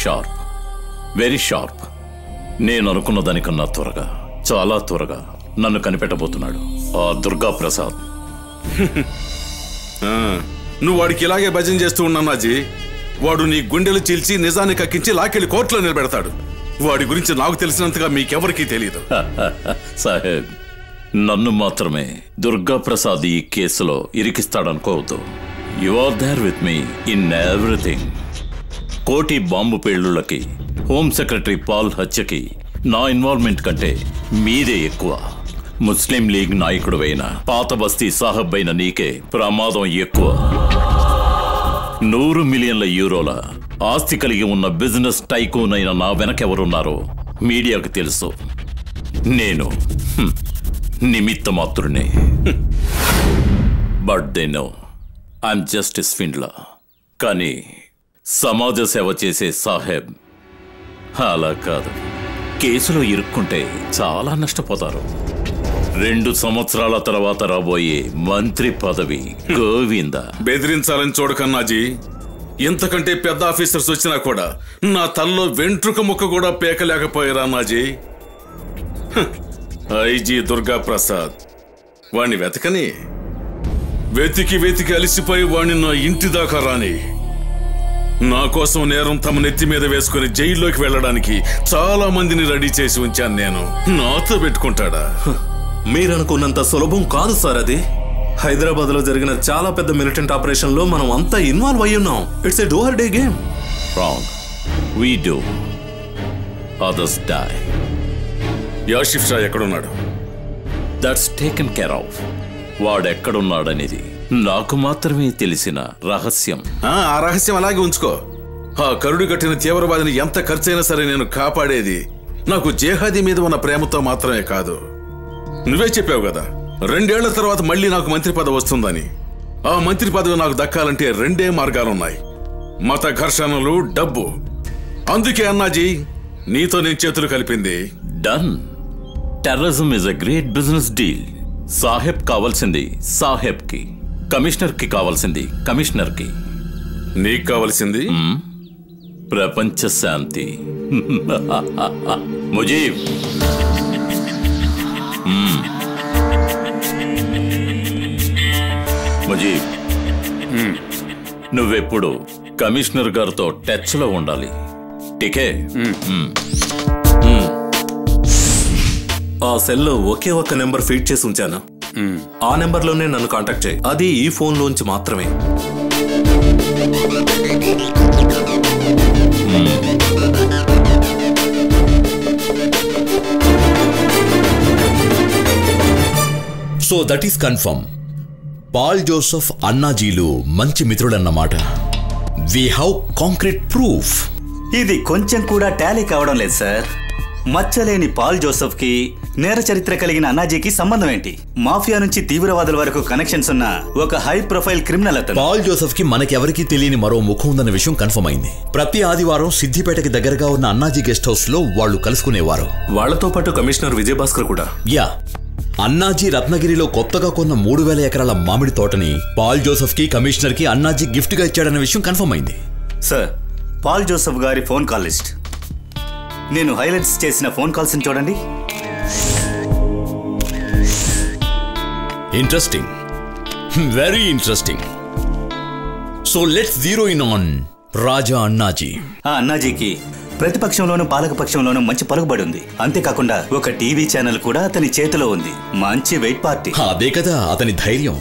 Sharp, very sharp. నేను అనుకున్న దానికన్నా త్వరగా, చాలా త్వరగా నన్ను కనిపెట్టబోతున్నాడు ఆ దుర్గా ప్రసాద్. నువ్వు వాడికి ఇలాగే భజన చేస్తూ ఉన్నానాజీ. వాడు నీ గుండెలు చీల్చి నిజాన్ని కక్కించి లాకెళ్ళి కోర్టులో నిలబెడతాడు. వాడి గురించి నాకు తెలిసినంతగా మీకెవరికీ తెలియదు. సాహెబ్, నన్ను మాత్రమే దుర్గా ప్రసాద్ ఈ కేసులో ఇరికిస్తాడనుకోవద్దు. You are there with me in everything. కోటి బాంబు పేలుళ్లకి, హోమ్ సెక్రటరీ పాల్ హత్యకి నా ఇన్వాల్వ్మెంట్ కంటే మీదే ఎక్కువ. ముస్లిం లీగ్ నాయకుడు అయిన పాత బస్తీ సాహబ్ అయిన నీకే ప్రమాదం ఎక్కువ. 100 మిలియన్ల యూరోల ఆస్తి కలిగి ఉన్న బిజినెస్ టైకూన్ అయిన నా వెనకెవరున్నారో మీడియాకు తెలుసు. నేను నిమిత్త మాత్రునే. But they know I'm just swindler. కానీ సమాజ సేవ చేసే సాహెబ్ అలా కాదు. కేసులో ఇరుక్కుంటే చాలా నష్టపోతారు. 2 సంవత్సరాల తర్వాత రాబోయే మంత్రి పదవి గోవింద. బెదిరించాలని చూడకన్నాజీ. ఇంతకంటే పెద్ద ఆఫీసర్స్ వచ్చినా కూడా నా తల్లో వెంట్రుక ముక్క కూడా పేకలేకపోయారా నాజీ. ఐజీ దుర్గా ప్రసాద్ వాణ్ణి వెతకని, వెతికి వెతికి అలిసిపోయి వాణ్ణి నా ఇంటి దాకా రాని. నా కోసం నేరం తమ నెత్తి మీద వేసుకుని జైల్లోకి వెళ్ళడానికి చాలా మందిని రెడీ చేసి ఉంచాను నేను. నాతో పెట్టుకుంటాడా? మీరనుకున్నంత సులభం కాదు సార్ అది. హైదరాబాద్ లో జరిగిన చాలా పెద్ద మిలిటెంట్ ఆపరేషన్ లో మనం అంతా ఇన్వాల్వ్ అయి ఉన్నాం. It's a do or die game. Wrong. We do, others die. Yashif Shah ఎక్కడున్నాడు? That's taken care of. వాడెక్కడున్నాడనేది నాకు మాత్రమే తెలిసిన రహస్యం. ఆ రహస్యం అలాగే ఉంచుకో. ఆ కరుడు కట్టిన తీవ్రవాదిని ఎంత ఖర్చైనా సరే నేను కాపాడేది నాకు జేహాదీ మీద ఉన్న ప్రేమతో మాత్రమే కాదు. నువ్వే చెప్పావు కదా 2 ఏళ్ల తర్వాత మళ్ళీ నాకు మంత్రి పదవి వస్తుందని. ఆ మంత్రి పదవి నాకు దక్కాలంటే 2 మార్గాలున్నాయి: మత ఘర్షణలు, డబ్బు. అందుకే అన్నాజీ నీతో నేను చేతులు కలిపింది. Done. Terrorism is a great business deal. Saheb కావాల్సింది సాహెబ్ కి, కమిషనర్ కి కావాల్సింది కమిషనర్ కి. నీకు కావాల్సింది ప్రపంచ శాంతి. ముజీబ్, ముజీబ్, నువ్వెప్పుడు కమిషనర్ గారితో టచ్ లో ఉండాలి. టికే. ఆ సెల్లో ఒకే ఒక్క నెంబర్ ఫీడ్ చేసి ఉంచాను. ఆ నెంబర్లోనే నన్ను కాంటాక్ట్ చేయి. అది ఈ ఫోన్ లోంచి మాత్రమే. So that is confirm. Paul Joseph అన్నాజీలు మంచి మిత్రులన్నమాట. We have concrete proof. ఇది కొంచెం కూడా టాలీ కావడం లేదు సార్. మచ్చలేని పాల్ జోసెఫ్ కి, నేర చరిత్ర కలిగిన అన్నాజీకి సంబంధం ఏంటి? మాఫియా నుంచి తీవ్రవాదుల వరకు కనెక్షన్స్ ఉన్న ఒక హై ప్రొఫైల్ క్రిమినల్ అతను. పాల్ జోసెఫ్ కి మనకెవరికీ తెలియని మరో ముఖం ఉందన్న విషయం కన్ఫర్మ్ అయింది. ప్రతి ఆదివారం సిద్దిపేటకి దగ్గరగా ఉన్న అన్నాజీ గెస్ట్ హౌస్ లో వాళ్ళు కలుసుకునేవారు. వాళ్లతో పాటు కమిషనర్ విజయభాస్కర్ కూడా. యా, అన్నాజీ రత్నగిరిలో కొత్తగా కొన్న 3000 ఎకరాల మామిడి తోటని పాల్ జోసెఫ్ కి, కమిషనర్ కి అన్నాజీ గిఫ్ట్ గా ఇచ్చాడన్న విషయం కన్ఫర్మ్ అయింది. సార్, పాల్ జోసెఫ్ గారి ఫోన్ కాల్ లిస్ట్, నేను హైలైట్స్ చేసిన ఫోన్ కాల్స్ చూడండి. Interesting, very interesting. So let's zero in on Raja Annaji. ఆ అన్నాజీకి ప్రతిపక్షంలోనూ పాలకపక్షంలోనూ మంచి పలుకుబడి ఉంది. అంతేకాకుండా ఒక టీవీ ఛానల్ కూడా అతని చేతిలో ఉంది. మంచి వెయిట్ పార్టీ. అదే కదా అతని ధైర్యం.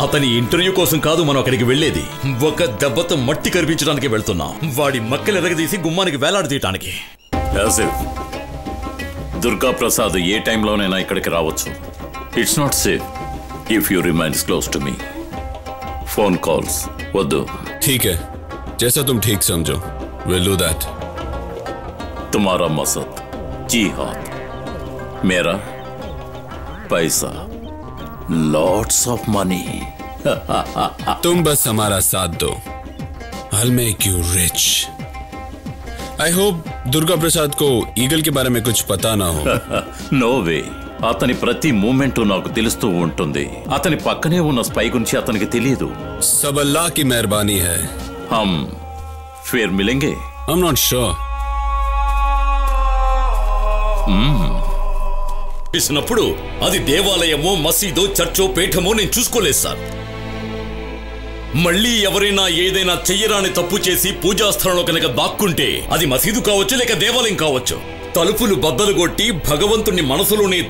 అతని ఇంటర్వ్యూ కోసం కాదు మనం అక్కడికి వెళ్లేది. ఒక దెబ్బతో మట్టి కరిపించడానికి వెళ్తున్నాం. వాడి మక్కలు ఎరగదీసి గుమ్మానికి వేలాడదీయటానికి. దుర్గా ప్రసాద్ ఏ టైంలోనైనా ఇక్కడికి రావచ్చు. It's not safe if you remains close to me. Phone calls వద్దు. ठीक है, जैसा तुम ठीक समझो, we'll do that. तुम्हारा मकसद जिहाद, मेरा पैसा, लॉट्स ऑफ मनी. तुम बस हमारा साथ दो, I'll make you rich. I hope Durga Prasad को ईगल के बारे में कुछ पता ना हो. No way. అతని ప్రతి మూమెంట్ నాకు తెలుస్తూ ఉంటుంది. అతని పక్కనే ఉన్న స్పై గురించి అతనికి తెలియదు. सब अल्लाह की मेहरबानी है. हम फिर मिलेंगे. I'm not sure. ఇసినప్పుడు అది దేవాలయమో మసీదో చర్చో పీఠమో నేను చూసుకోలేదు సార్. మళ్ళీ ఎవరైనా ఏదైనా చెయ్యరాని తప్పు చేసి పూజాస్థలంలో కనుక దాక్కుంటే అది మసీదు కావచ్చు లేక దేవాలయం కావచ్చు. తలుపులు బద్దలు కొట్టి భగవంతుణ్ణి మనసులోనే